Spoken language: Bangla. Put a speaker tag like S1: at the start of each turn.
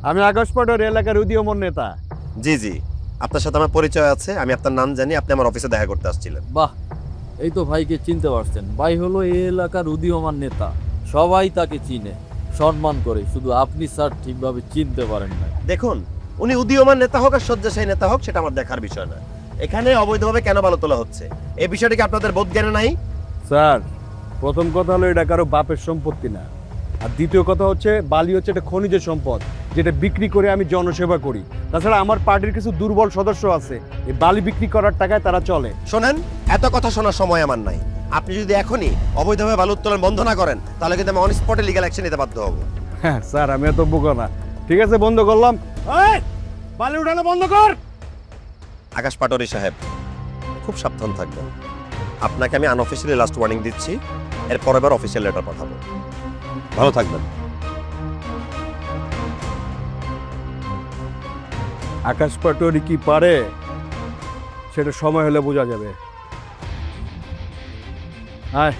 S1: আমি আকাশ পাটোয়ারি এলাকার উদীয়মান নেতা।
S2: জি জি, আপনার সাথে আমার পরিচয় আছে, আমি আপনার নাম জানি, আপনি আমার অফিসে দেখা করতে আসছিলেন।
S3: বাহ, এই তো ভাইকে চিনতে পারছেন। ভাই হলো এই এলাকার উদীয়মান নেতা, সবাই তাকে চিনে, সম্মান করে। শুধু আপনি স্যার ঠিকভাবে চিনতে পারেন না।
S2: দেখুন, উনি উদীয়মান নেতা হোক আর শয্যাশায়ী নেতা হোক সেটা আমার দেখার বিষয় না। এখানে অবৈধভাবে কেন বালু তোলা হচ্ছে এই বিষয়টা কি আপনাদের বোধ জ্ঞানে নাই?
S1: স্যার, প্রথম কথা হলো এটা কারো বাপের সম্পত্তি না, আর দ্বিতীয় কথা হচ্ছে বালি হচ্ছে একটা খনিজ সম্পদ, যেটা বিক্রি করে আমি জনসেবা করি। তাছাড়া আমার পার্টির কিছু দুর্বল সদস্য আছে, এই বালি বিক্রি করার টাকায় তারা চলে।
S2: শোনেন, এত কথা শোনার সময় আমার নাই। আপনি যদি এখনই অবৈধভাবে বালু উত্তোলন বন্ধ না করেন তাহলে কিন্তু আমি অন স্পটে লিগ্যাল অ্যাকশন নিতে বাধ্য হব।
S1: হ্যাঁ স্যার, আমি এত বোকা না। ঠিক আছে, বন্ধ করলাম। এই, বালি উঠানো বন্ধ কর।
S2: আকাশ পাটোয়ারি সাহেব, খুব সাবধান থাকবেন। আপনাকে আমি আনঅফিসিয়ালি লাস্ট ওয়ার্নিং দিচ্ছি, এর পরের বার অফিসিয়াল লেটার পাঠাবো। ভালো থাকবেন।
S1: আকাশ পাটোয়ারি কি পারে সেটা সময় হলে বোঝা যাবে। আয়।